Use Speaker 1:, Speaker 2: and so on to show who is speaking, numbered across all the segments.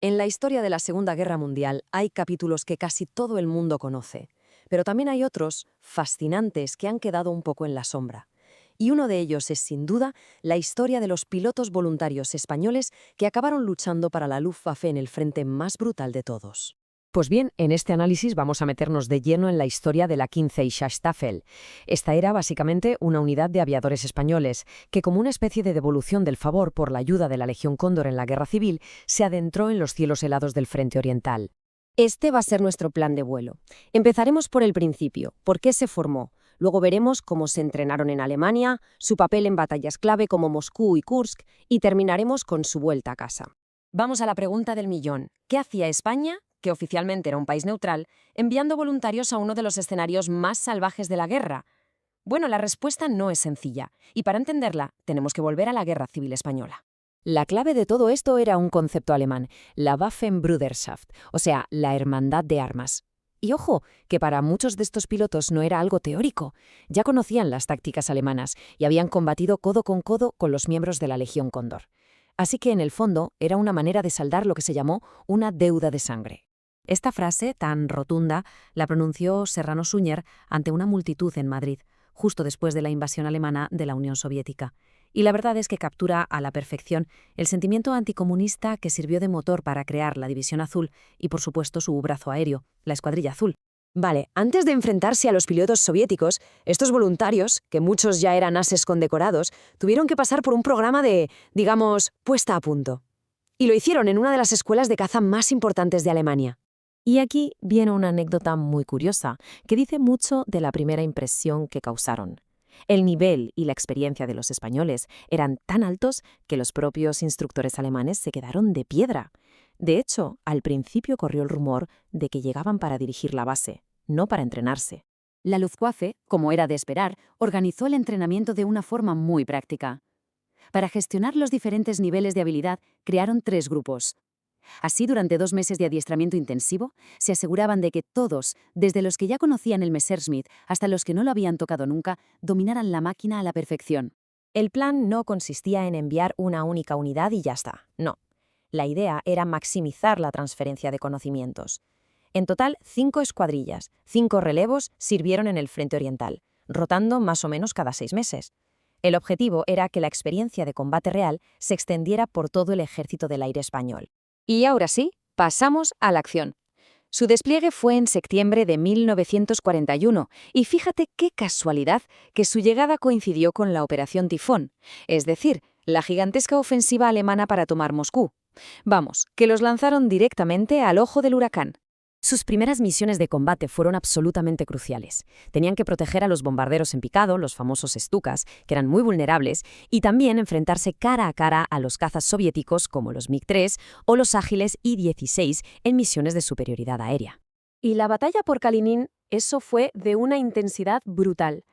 Speaker 1: En la historia de la Segunda Guerra Mundial hay capítulos que casi todo el mundo conoce, pero también hay otros fascinantes que han quedado un poco en la sombra. Y uno de ellos es, sin duda, la historia de los pilotos voluntarios españoles que acabaron luchando para la Luftwaffe en el frente más brutal de todos.
Speaker 2: Pues bien, en este análisis vamos a meternos de lleno en la historia de la 15 Staffel. Esta era básicamente una unidad de aviadores españoles que, como una especie de devolución del favor por la ayuda de la Legión Cóndor en la Guerra Civil, se adentró en los cielos helados del Frente Oriental.
Speaker 3: Este va a ser nuestro plan de vuelo. Empezaremos por el principio, por qué se formó. Luego veremos cómo se entrenaron en Alemania, su papel en batallas clave como Moscú y Kursk, y terminaremos con su vuelta a casa. Vamos a la pregunta del millón. ¿Qué hacía España, que oficialmente era un país neutral, enviando voluntarios a uno de los escenarios más salvajes de la guerra? Bueno, la respuesta no es sencilla, y para entenderla tenemos que volver a la Guerra Civil Española.
Speaker 2: La clave de todo esto era un concepto alemán, la Waffenbruderschaft, o sea, la hermandad de armas. Y ojo, que para muchos de estos pilotos no era algo teórico. Ya conocían las tácticas alemanas y habían combatido codo con los miembros de la Legión Cóndor. Así que, en el fondo, era una manera de saldar lo que se llamó una deuda de sangre. Esta frase, tan rotunda, la pronunció Serrano Suñer ante una multitud en Madrid, justo después de la invasión alemana de la Unión Soviética. Y la verdad es que captura a la perfección el sentimiento anticomunista que sirvió de motor para crear la División Azul y, por supuesto, su brazo aéreo, la Escuadrilla Azul.
Speaker 3: Vale, antes de enfrentarse a los pilotos soviéticos, estos voluntarios, que muchos ya eran ases condecorados, tuvieron que pasar por un programa de, digamos, puesta a punto. Y lo hicieron en una de las escuelas de caza más importantes de Alemania.
Speaker 2: Y aquí viene una anécdota muy curiosa, que dice mucho de la primera impresión que causaron. El nivel y la experiencia de los españoles eran tan altos que los propios instructores alemanes se quedaron de piedra. De hecho, al principio corrió el rumor de que llegaban para dirigir la base, no para entrenarse.
Speaker 4: La Luftwaffe, como era de esperar, organizó el entrenamiento de una forma muy práctica. Para gestionar los diferentes niveles de habilidad, crearon 3 grupos. Así, durante 2 meses de adiestramiento intensivo, se aseguraban de que todos, desde los que ya conocían el Messerschmitt hasta los que no lo habían tocado nunca, dominaran la máquina a la perfección.
Speaker 3: El plan no consistía en enviar una única unidad y ya está, no. La idea era maximizar la transferencia de conocimientos. En total, 5 escuadrillas, 5 relevos sirvieron en el Frente Oriental, rotando más o menos cada 6 meses. El objetivo era que la experiencia de combate real se extendiera por todo el ejército del aire español.
Speaker 5: Y ahora sí, pasamos a la acción. Su despliegue fue en septiembre de 1941, y fíjate qué casualidad que su llegada coincidió con la Operación Tifón, es decir, la gigantesca ofensiva alemana para tomar Moscú. Vamos, que los lanzaron directamente al ojo del huracán.
Speaker 3: Sus primeras misiones de combate fueron absolutamente cruciales. Tenían que proteger a los bombarderos en picado, los famosos Stukas, que eran muy vulnerables, y también enfrentarse cara a cara a los cazas soviéticos como los MiG-3 o los ágiles I-16 en misiones de superioridad aérea.
Speaker 6: Y la batalla por Kalinin, eso fue de una intensidad brutal.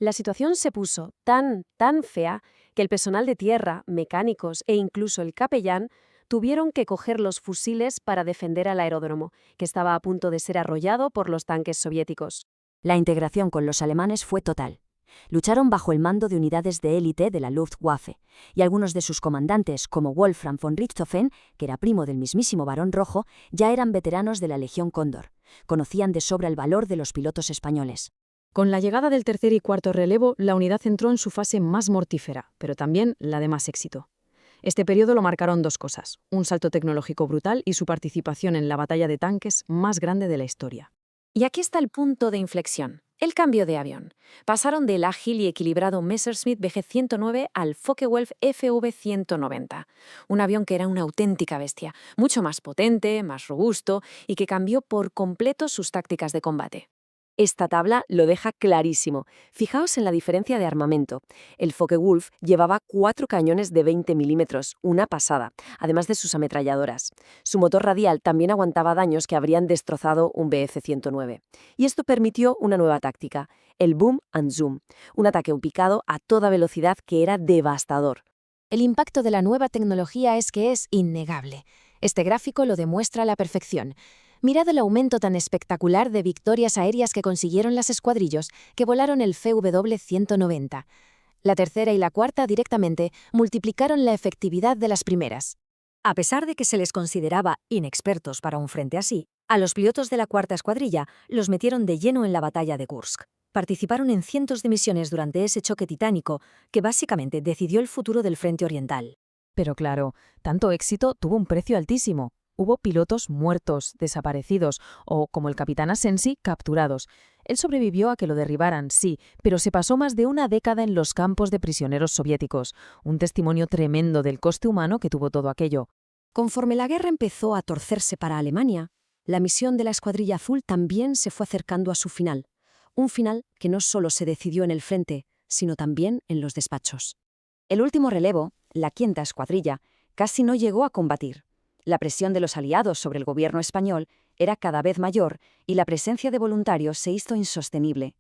Speaker 6: La situación se puso tan fea que el personal de tierra, mecánicos e incluso el capellán tuvieron que coger los fusiles para defender al aeródromo, que estaba a punto de ser arrollado por los tanques soviéticos.
Speaker 3: La integración con los alemanes fue total. Lucharon bajo el mando de unidades de élite de la Luftwaffe, y algunos de sus comandantes, como Wolfram von Richthofen, que era primo del mismísimo Barón Rojo, ya eran veteranos de la Legión Cóndor. Conocían de sobra el valor de los pilotos españoles.
Speaker 1: Con la llegada del tercer y cuarto relevo, la unidad entró en su fase más mortífera, pero también la de más éxito. Este periodo lo marcaron 2 cosas, un salto tecnológico brutal y su participación en la batalla de tanques más grande de la historia.
Speaker 5: Y aquí está el punto de inflexión, el cambio de avión. Pasaron del ágil y equilibrado Messerschmitt Bg-109 al Focke-Wulf Fv-190, un avión que era una auténtica bestia, mucho más potente, más robusto y que cambió por completo sus tácticas de combate.
Speaker 3: Esta tabla lo deja clarísimo. Fijaos en la diferencia de armamento. El Focke-Wulf llevaba 4 cañones de 20 milímetros, una pasada, además de sus ametralladoras. Su motor radial también aguantaba daños que habrían destrozado un Bf-109. Y esto permitió una nueva táctica, el boom and zoom, un ataque picado a toda velocidad que era devastador.
Speaker 7: El impacto de la nueva tecnología es que es innegable. Este gráfico lo demuestra a la perfección. Mirad el aumento tan espectacular de victorias aéreas que consiguieron las escuadrillos que volaron el FW-190. La tercera y la cuarta directamente multiplicaron la efectividad de las primeras.
Speaker 8: A pesar de que se les consideraba inexpertos para un frente así, a los pilotos de la Cuarta Escuadrilla los metieron de lleno en la batalla de Kursk. Participaron en cientos de misiones durante ese choque titánico que básicamente decidió el futuro del frente oriental.
Speaker 2: Pero claro, tanto éxito tuvo un precio altísimo. Hubo pilotos muertos, desaparecidos o, como el capitán Asensi, capturados. Él sobrevivió a que lo derribaran, sí, pero se pasó más de una década en los campos de prisioneros soviéticos. Un testimonio tremendo del coste humano que tuvo todo aquello.
Speaker 1: Conforme la guerra empezó a torcerse para Alemania, la misión de la Escuadrilla Azul también se fue acercando a su final. Un final que no solo se decidió en el frente, sino también en los despachos.
Speaker 5: El último relevo, la Quinta Escuadrilla, casi no llegó a combatir. La presión de los aliados sobre el gobierno español era cada vez mayor y la presencia de voluntarios se hizo insostenible.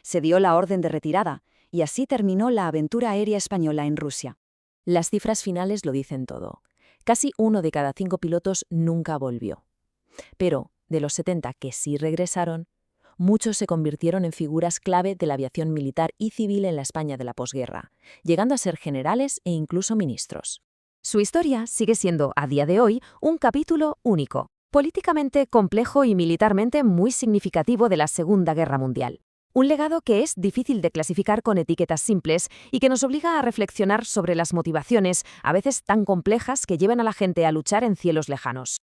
Speaker 5: Se dio la orden de retirada y así terminó la aventura aérea española en Rusia.
Speaker 2: Las cifras finales lo dicen todo. Casi 1 de cada 5 pilotos nunca volvió. Pero, de los 70 que sí regresaron, muchos se convirtieron en figuras clave de la aviación militar y civil en la España de la posguerra, llegando a ser generales e incluso ministros.
Speaker 5: Su historia sigue siendo, a día de hoy, un capítulo único, políticamente complejo y militarmente muy significativo de la Segunda Guerra Mundial. Un legado que es difícil de clasificar con etiquetas simples y que nos obliga a reflexionar sobre las motivaciones, a veces tan complejas, que llevan a la gente a luchar en cielos lejanos.